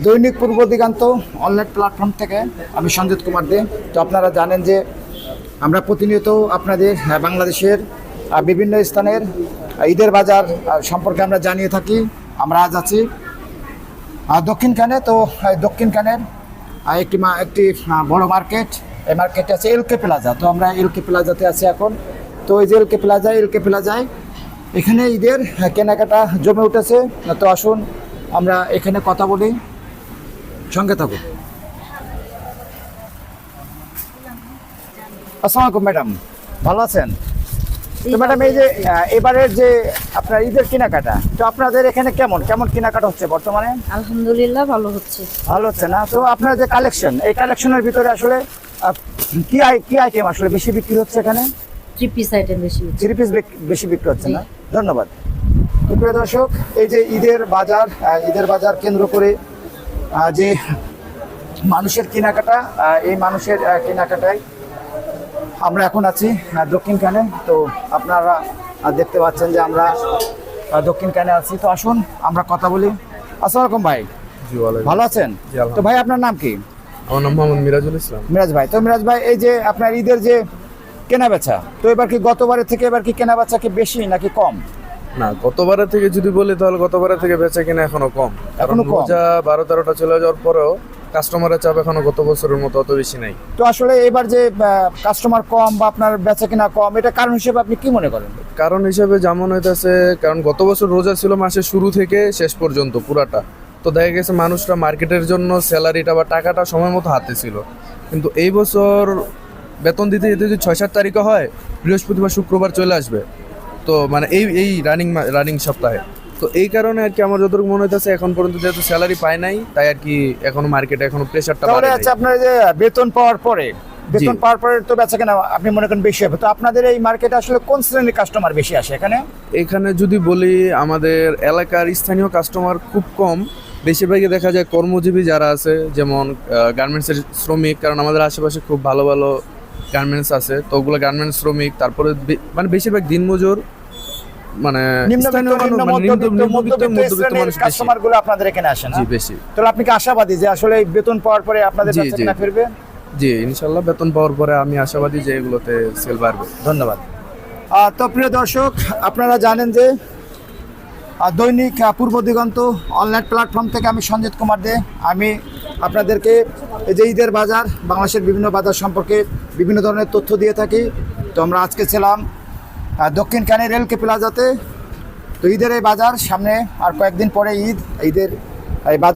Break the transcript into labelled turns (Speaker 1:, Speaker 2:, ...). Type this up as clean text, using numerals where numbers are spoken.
Speaker 1: দৈনিক পূর্ব Diganta online platform থেকে আমি সঞ্জিত কুমার দে। তো আপনারা জানেন যে আমরা প্রতিনিয়ত আপনাদের বাংলাদেশের বিভিন্ন স্থানের ঈদের বাজার সম্পর্কে আমরা জানিয়ে থাকি। আমরা আজ আছি দক্ষিণখানে। তো দক্ষিণখানের একটি বড় মার্কেট, এই মার্কেটে আছে এলকে প্লাজা। তো আমরা এলকে প্লাজাতে আছি এখন। তো এই যে এলকে প্লাজায় এখানে ঈদের কেনাকাটা জমে উঠেছে। তো আসুন আমরা এখানে কথা বলি, সঙ্গে থাকুন। আসসালামু আলাইকুম ম্যাডাম, ভালো আছেন? তো ম্যাডাম, এই যে এবারের যে আপনার ঈদের কেনাকাটা, তো আপনাদের এখানে কেমন কেনাকাটা হচ্ছে বর্তমানে?
Speaker 2: আলহামদুলিল্লাহ ভালো হচ্ছে।
Speaker 1: ভালো হচ্ছে না? তো আপনার যে কালেকশন, এই কালেকশনের ভিতরে আসলে কি আইটেম আসলে বেশি বিক্রি হচ্ছে এখানে?
Speaker 2: থ্রি পিস আইটেম বেশি হচ্ছে।
Speaker 1: থ্রি পিস বেশি বিক্রি হচ্ছে না? ধন্যবাদ। তো প্রিয় দর্শক, এই যে ঈদের বাজার কেন্দ্র করে যে মানুষের কেনাকাটা, এই মানুষের কেনাকাটায় আমরা এখন আছি দক্ষিণখানে। তো আপনারা দেখতে পাচ্ছেন যে আমরা দক্ষিণখানে আছি। তো আসুন আমরা কথা বলি। আসসালামু আলাইকুম ভাই,
Speaker 3: জি ওয়ালাইকুম।
Speaker 1: ভালো আছেন?
Speaker 3: জি, আলহামদুলিল্লাহ।
Speaker 1: তো ভাই, আপনার নাম কি?
Speaker 3: আমার নাম মোহাম্মদ মিরাজুল ইসলাম।
Speaker 1: মিরাজ ভাই। তো মিরাজ ভাই, এই যে আপনার ঈদের যে কেনা বেচা, তো এবার কি গতবারের থেকে এবার কি কেনা বেচা কি বেশি নাকি কম?
Speaker 3: না, গতবারের থেকে যদি বলি তাহলে গতবারের থেকে বেচা কিনা এখনো কম।
Speaker 1: এখনো কম?
Speaker 3: রোজা 12-13টা চলে যাওয়ার পরেও কাস্টমারের চাপ এখনো গত বছরের মতো অত বেশি নাই।
Speaker 1: তো আসলে এবার যে কাস্টমার কম বা আপনার বেচা কিনা কম, এটা কারণ হিসেবে আপনি কি মনে করেন?
Speaker 3: কারণ হিসেবে যেমন হইতেছে, কারণ গত বছর রোজা ছিল মাসের শুরু থেকে শেষ পর্যন্ত পুরাটা। তো দেখা গেছে মানুষরা মার্কেটের জন্য স্যালারিটা বা টাকাটা সময় মতো হাতে ছিল। কিন্তু এই বছর বেতন দিতে যেতে যদি 6-7 তারিখে হয়, বৃহস্পতিবার শুক্রবার চলে আসবে। তো মানে এই রানিং সপ্তাহে। তো এই কারণে আর কি আমার যতটুকু মনে হইতেছে এখন পর্যন্ত যেহেতু স্যালারি পায় নাই, তাই আর কি এখনো মার্কেটে এখনো প্রেশারটা
Speaker 1: তাহলে
Speaker 3: বাড়ে
Speaker 1: আচ্ছা,
Speaker 3: নাই।
Speaker 1: আপনার যে বেতন পাওয়ার পরে তো বেচা কেনা আপনি মনে করেন বেশি হবে। তো আপনাদের এই মার্কেটে আসলে কোন শ্রেণীর কাস্টমার বেশি আসে এখানে?
Speaker 3: এখানে যদি বলি, আমাদের এলাকার স্থানীয় কাস্টমার খুব কম। বেশিরভাগই দেখা যায় কর্মজীবী যারা আছে, যেমন গার্মেন্টসের শ্রমিক, কারণ আমাদের আশেপাশে খুব ভালো ভালো গার্মেন্টস আছে। তো ওগুলো গার্মেন্টস শ্রমিক, তারপরে মানে বেশিরভাগ দিনমজুর, মানে
Speaker 1: মধ্যবিত্ত
Speaker 3: মানুষ বেশি।
Speaker 1: কাস্টমারগুলো আপনাদের এখানে আসে না?
Speaker 3: জি, বেশি।
Speaker 1: তাহলে আপনি কি আশাবাদী যে আসলে এই বেতন পাওয়ার পরে আপনাদের
Speaker 3: জি,
Speaker 1: বেচা
Speaker 3: জি।
Speaker 1: কেনা ফিরবে?
Speaker 3: জি, ইনশাল্লাহ বেতন পাওয়ার পরে আমি আশাবাদী যে এগুলোতে সেল বাড়বে।
Speaker 1: ধন্যবাদ। তো প্রিয় দর্শক, আপনারা জানেন যে দৈনিক পূর্ব দিগন্ত অনলাইন প্ল্যাটফর্ম থেকে আমি সঞ্জিত কুমার দে। আমি আপনাদেরকে এই যে ঈদের বাজার, বাংলাদেশের বিভিন্ন বাজার সম্পর্কে বিভিন্ন ধরনের তথ্য দিয়ে থাকি। তো আমরা আজকে ছিলাম দক্ষিণখানের এলকে প্লাজাতে। তো ঈদের এই বাজার সামনে, আর কয়েকদিন পরে ঈদের এই বাজার